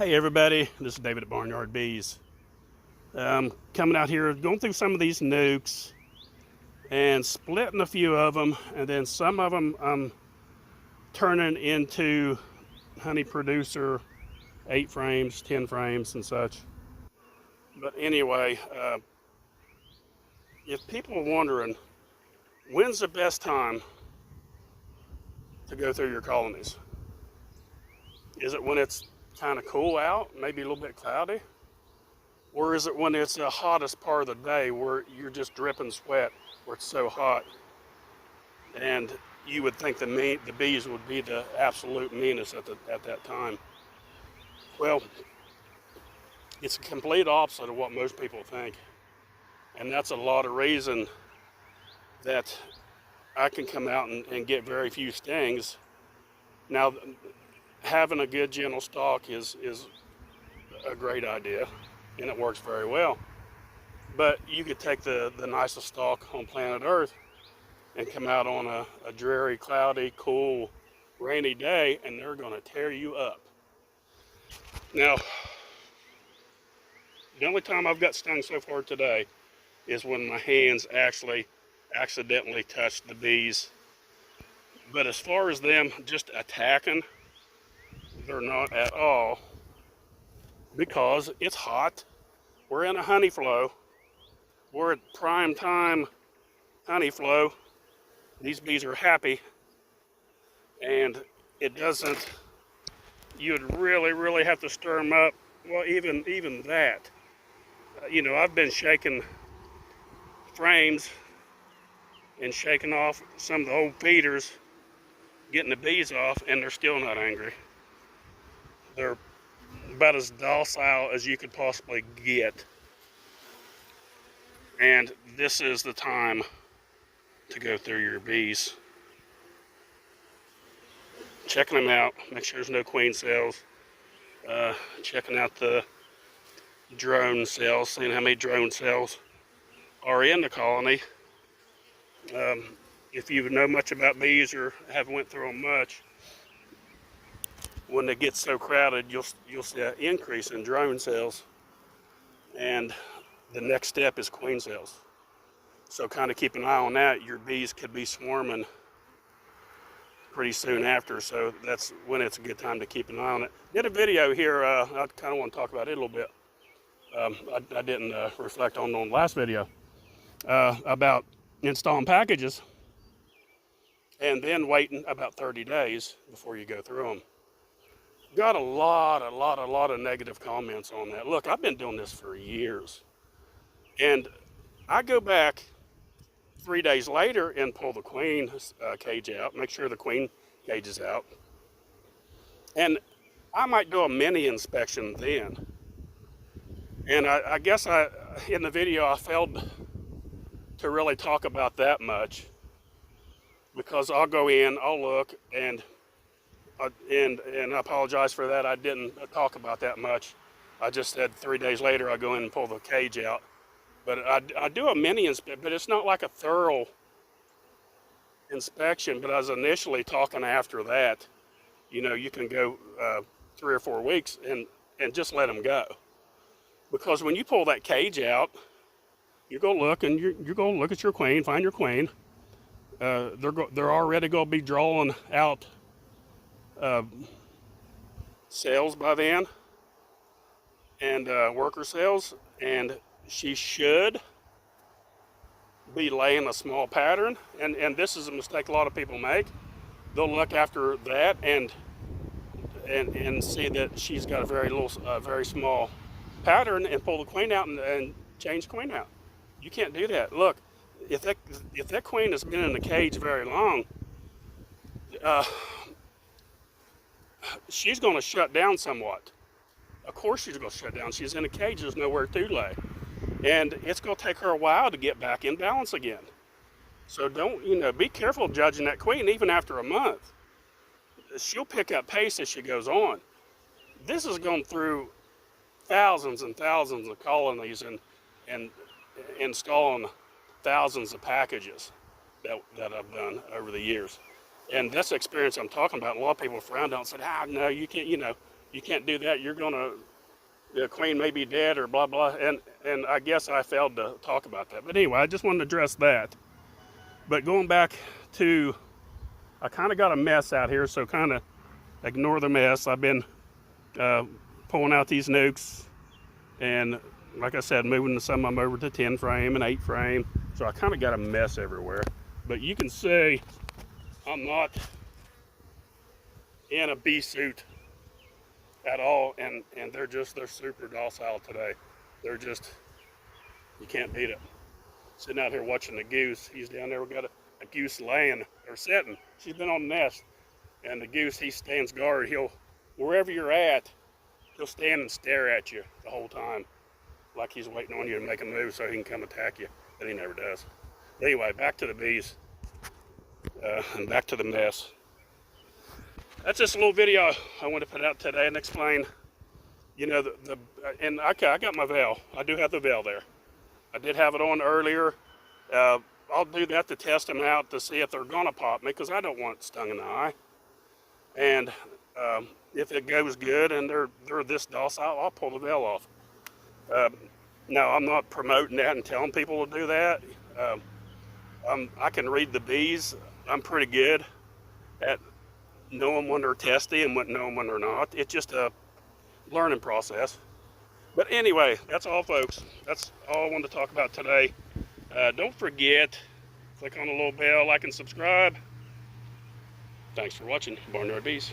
Hey everybody, this is David at Barnyard Bees. Coming out here, going through some of these nukes and splitting a few of them, and then some of them I'm turning into honey producer 8 frames, 10 frames and such. But anyway, if people are wondering, when's the best time to go through your colonies? Is it when it's kind of cool out, maybe a little bit cloudy? Or is it when it's the hottest part of the day where you're just dripping sweat, where it's so hot? And you would think the bees would be the absolute meanest at that time. Well, it's a complete opposite of what most people think. And that's a lot of reason that I can come out and get very few stings. Now, having a good gentle stalk is a great idea, and it works very well. But you could take the nicest stalk on planet Earth and come out on a dreary, cloudy, cool, rainy day, and they're going to tear you up. Now, the only time I've got stung so far today is when my hands actually accidentally touched the bees. But as far as them just attacking, they're not at all, because it's hot. We're in a honey flow. We're at prime time honey flow. These bees are happy, and it doesn't, you would really have to stir them up. Well, even that, I've been shaking frames and shaking off some of the old feeders, getting the bees off, and they're still not angry. They're about as docile as you could possibly get. And this is the time to go through your bees. Checking them out, make sure there's no queen cells. Checking out the drone cells, seeing how many drone cells are in the colony. If you know much about bees or haven't went through them much, when they get so crowded, you'll see an increase in drone cells, and the next step is queen cells. So kind of keep an eye on that. Your bees could be swarming pretty soon after, so that's when it's a good time to keep an eye on it. Did a video here, I kind of want to talk about it a little bit. I didn't reflect on the last video about installing packages and then waiting about 30 days before you go through them. Got a lot of negative comments on that. Look, I've been doing this for years, and I go back 3 days later and pull the queen cage out, make sure the queen cage is out, and I might do a mini inspection then. And I guess in the video I failed to really talk about that much, because I'll go in, I'll look, and I apologize for that. I didn't talk about that much. I just said 3 days later I go in and pull the cage out. But I do a mini inspection, but it's not like a thorough inspection. But I was initially talking after that, you can go 3 or 4 weeks and just let them go. Because when you pull that cage out, you go look, and you're going to look at your queen, find your queen. They're already going to be drawing out cells by then, and worker cells, and she should be laying a small pattern. And this is a mistake a lot of people make. They'll look after that and see that she's got a very small pattern, and pull the queen out and change the queen out. You can't do that. Look, if that queen has been in the cage very long, she's going to shut down somewhat. Of course she's going to shut down. She's in a cage, there's nowhere to lay. And it's going to take her a while to get back in balance again. So don't, be careful judging that queen even after a month. She'll pick up pace as she goes on. This has gone through thousands and thousands of colonies and installing thousands of packages that I've done over the years. And that's the experience I'm talking about. A lot of people frowned on and said, no, you can't, you can't do that. You're gonna, the queen may be dead or blah blah. And I guess I failed to talk about that. But anyway, I just wanted to address that. But going back to, I kind of got a mess out here, so kind of ignore the mess. I've been pulling out these nukes, and like I said, moving some of them over to 10 frame and 8 frame. So I kind of got a mess everywhere. But you can see I'm not in a bee suit at all, and they're super docile today. They're just, you can't beat it. Sitting out here watching the goose. He's down there. We got a goose laying or sitting. She's been on the nest, and the goose, he stands guard. He'll, wherever you're at, he'll stand and stare at you the whole time, like he's waiting on you to make a move so he can come attack you, but he never does. But anyway, back to the bees, and back to the mess. That's just a little video I want to put out today and explain, you know, and I got my veil. I do have the veil there. I did have it on earlier. I'll do that to test them out to see if they're gonna pop me, because I don't want stung in the eye. And if it goes good and they're this docile, I'll pull the veil off. Now, I'm not promoting that and telling people to do that. I can read the bees. I'm pretty good at knowing when they're testy and knowing when they're not. It's just a learning process. But anyway, that's all, folks. That's all I wanted to talk about today. Don't forget, click on the little bell, like and subscribe. Thanks for watching Barnyard Bees.